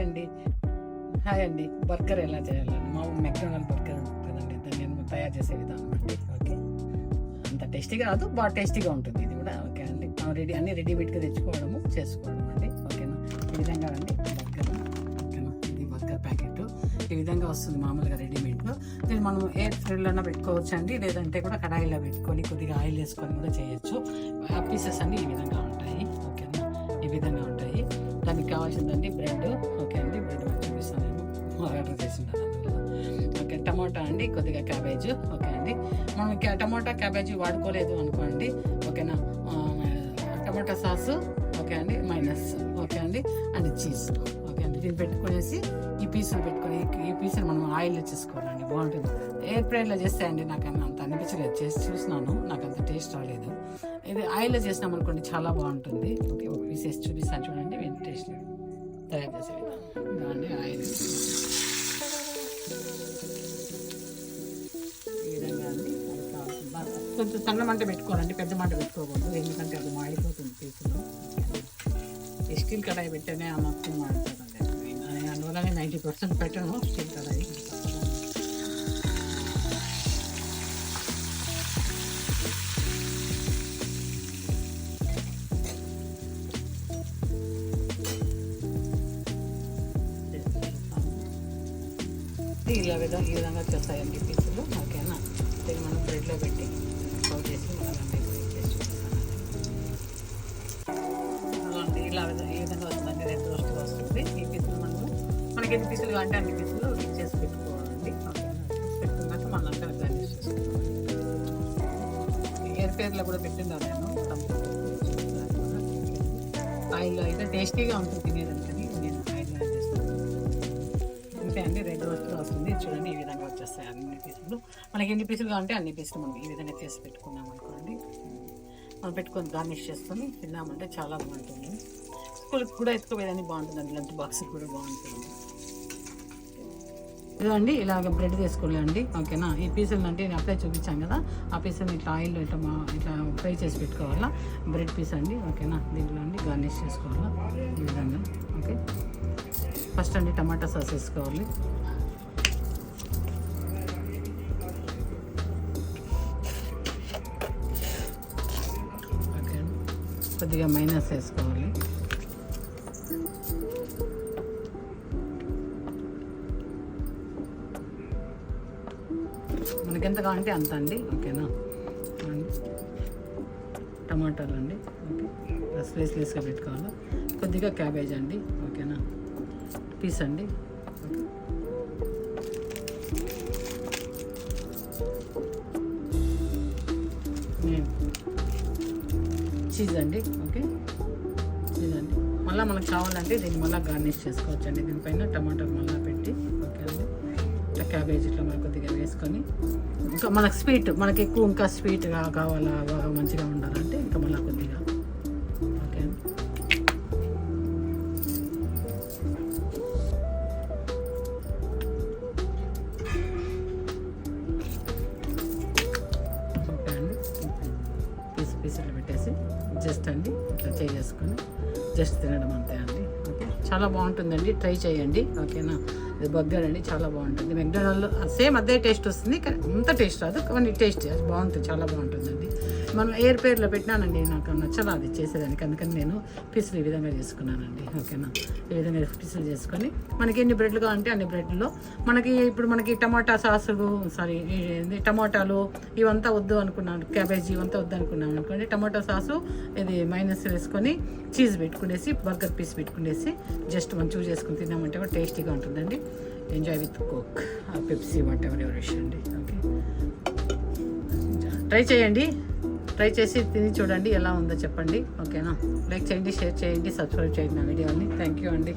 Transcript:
Hi అండి. Burger ఎలా చేయాలండి? మా మెక్డొనాల్డ్ బర్గర్ ఉంటుందండి, దాన్ని నేను తయారు చేసే విధానం అండి. ఓకే, అంత టేస్టీగా రాదు, బాగా టేస్టీగా ఉంటుంది ఇది కూడా. ఓకే అండి, అన్నీ రెడీమేడ్గా తెచ్చుకోవడము చేసుకోవడం అండి. ఓకేనా, ఈ విధంగా అండి బర్గర్. ఓకేనా, ఇది బర్గర్ ప్యాకెట్ ఈ విధంగా వస్తుంది మామూలుగా రెడీమేడ్లో. దీన్ని మనం ఎయిర్ ఫ్రైర్లోనే పెట్టుకోవచ్చు అండి, లేదంటే కూడా కడాయిలో పెట్టుకొని కొద్దిగా ఆయిల్ వేసుకొని కూడా చేయొచ్చు. పీసెస్ అన్నీ ఈ విధంగా ఉంటాయి. ఓకేనా, ఈ విధంగా ఉంటాయి. దానికి కావాల్సిందండి బ్రెడ్. ఓకే అండి, బ్రెడ్ చూపిస్తాను, నేను ఆర్డర్ చేసింటాను అందులో. ఓకే, టమాటా అండి, కొద్దిగా క్యాబేజ్. ఓకే అండి, మనం టమాటా క్యాబేజీ వాడుకోలేదు అనుకోండి. ఓకేనా, టమాటా సాసు. ఓకే అండి, మైనస్. ఓకే అండి, అండ్ చీజ్. ఓకే అండి, దీన్ని పెట్టుకునేసి ఈ పీసులు పెట్టుకొని ఈ పీసులు మనం ఆయిల్లో చేసుకోవాలండి, బాగుంటుంది. ఎయిర్ ఫ్రైలో చేస్తే అండి నాకు అంత అనిపించలేదు, చేసి చూసినాను, నాకు అంత టేస్ట్ రాలేదు. ఇది ఆయిల్లో చేసినాం అనుకోండి చాలా బాగుంటుంది. ఓకే, ఒక పీస్ వేసి చూపిస్తాను చూడండి, టేస్ట్ తయారు చేసే విధానం. దాన్ని ఆయిల్ ఈ విధంగా అండి, కొంచెం సన్న మంట పెట్టుకోవాలండి, పెద్ద మంట పెట్టుకోకూడదు, ఎందుకంటే అది మాడిపోతుంది పీసులో. స్టీల్ కడాయి పెట్టేనే ఆ మొత్తం మాడిపోతుందండి, అందువల్లనే 90% పెట్టను స్టీల్ కడాయి. ఈ విధంగా వచ్చేస్తాయండి పీసులు. ఓకేనా, దీన్ని మనం బ్రెడ్లో పెట్టి సర్వ్ చేసి మనం చేసి చూపిస్తానండి. ఇలా ఈ విధంగా వస్తుందండి, రెడ్ రోస్ట్గా వస్తుంది. ఈ పీసులు మనకి ఎన్ని పీసులు కావాలంటే అన్ని పీసులు చేసి పెట్టుకోవాలండి. ఓకేనా, పెట్టుకున్నాక మనం అంతా గార్నిష్ చేసుకోవాలి. ఎయిర్ ఫ్రైర్లో కూడా పెట్టిందా నేను, ఆయిల్లో అయితే టేస్టీగా ఉంటుంది తినేదానికని నేను ఆయిల్ యాడ్ చేస్తాను. అంతే అండి, రెడ్ రోస్ట్గా వస్తుంది. చూడండి, ఈ విధంగా వచ్చేస్తాయి అన్ని పీసులు. మనకి ఎన్ని పీసులు కావాలంటే అన్ని పీసులు మనం ఈ విధంగా చేసి పెట్టుకున్నాం అనుకోండి, మనం పెట్టుకొని గార్నిష్ చేసుకొని తిన్నామంటే చాలా బాగుంటుంది. స్కూల్కి కూడా ఎత్తుకోవేదానికి బాగుంటుందండి, లంచ్ బాక్స్కి కూడా బాగుంటుంది. ఇదండి, ఇలాగ బ్రెడ్ తీసుకోవాలండి. ఓకేనా, ఈ పీసులు అంటే నేను అప్లై చూపించాను కదా, ఆ పీసులు ఇట్లా ఆయిల్లో ఇట్లా ఫ్రై చేసి పెట్టుకోవాలా. బ్రెడ్ పీస్ అండి. ఓకేనా, దీంట్లో అండి గార్నిష్ చేసుకోవాలా ఈ విధంగా. ఓకే, ఫస్ట్ అండి టమాటా సాస్ వేసుకోవాలి. ఓకే, కొద్దిగా మైనస్ వేసుకోవాలి. మనకి ఎంత కావాలంటే అంత అండి. ఓకేనా, టమాటాలు అండి. ఓకే, స్లైస్గా పెట్టుకోవాలి. కొద్దిగా క్యాబేజ్ అండి. ఓకేనా, పీస్ అండి. చీజ్ అండి. ఓకే, చీజ్ అండి. మళ్ళీ మనకు కావాలంటే దీన్ని మళ్ళీ గార్నిష్ చేసుకోవచ్చు అండి, దీనిపైన టమాటాలు మళ్ళీ పెట్టి. ఓకే అండి, ఇట్లా క్యాబేజ్ ఇట్లా మనకు కొద్దిగా వేసుకొని, ఇంకా మనకు స్వీట్ మనకి ఎక్కువ ఇంకా స్వీట్గా కావాలా, బాగా మంచిగా ఉండాలంటే ఇంకా మళ్ళీ కొద్దిగా. ఓకే అండి, ఓకే అండి, పీసులు పెట్టేసి జస్ట్ అండి ఇట్లా చేసుకొని జస్ట్ తినడం అంతే అండి. ఓకే, చాలా బాగుంటుందండి, ట్రై చేయండి. ఓకేనా, ఇది బర్గర్ అండి, చాలా బాగుంటుంది. మెక్డొనాల్డ్లో సేమ్ అదే టేస్ట్ వస్తుంది, కానీ అంత టేస్ట్ రాదు, కానీ టేస్ట్ బాగుంటుంది, చాలా బాగుంటుందండి. మనం ఎయిర్ ఫ్రైర్లో పెట్టినానండి, నాకు నచ్చలా అది చేసేదానికి, అందుకని నేను పీసులు ఈ విధంగా చేసుకున్నానండి. ఓకేనా, ఈ విధంగా పీసులు చేసుకొని మనకి ఎన్ని బ్రెడ్లు కావాలంటే అన్ని బ్రెడ్లో ఇప్పుడు మనకి టమాటా సాసులు టమాటాలు ఇవంతా వద్దు అనుకున్నాను, క్యాబేజీ ఇవంతా వద్దు అనుకున్నాను అనుకోండి, టమాటా సాసు ఇది మైనస్ వేసుకొని చీజ్ పెట్టుకునేసి బర్గర్ పీస్ పెట్టుకునేసి జస్ట్ మనం చూస్ చేసుకుని తిన్నామంటే కూడా టేస్టీగా ఉంటుందండి. Enjoy with coke, Pepsi, what ever your wish అండి. ఓకే, ట్రై చేసి తిని చూడండి ఎలా ఉందో చెప్పండి. ఓకేనా, లైక్ చేయండి, షేర్ చేయండి, సబ్స్క్రైబ్ చేయండి నా వీడియోని. థ్యాంక్ యూ అండి.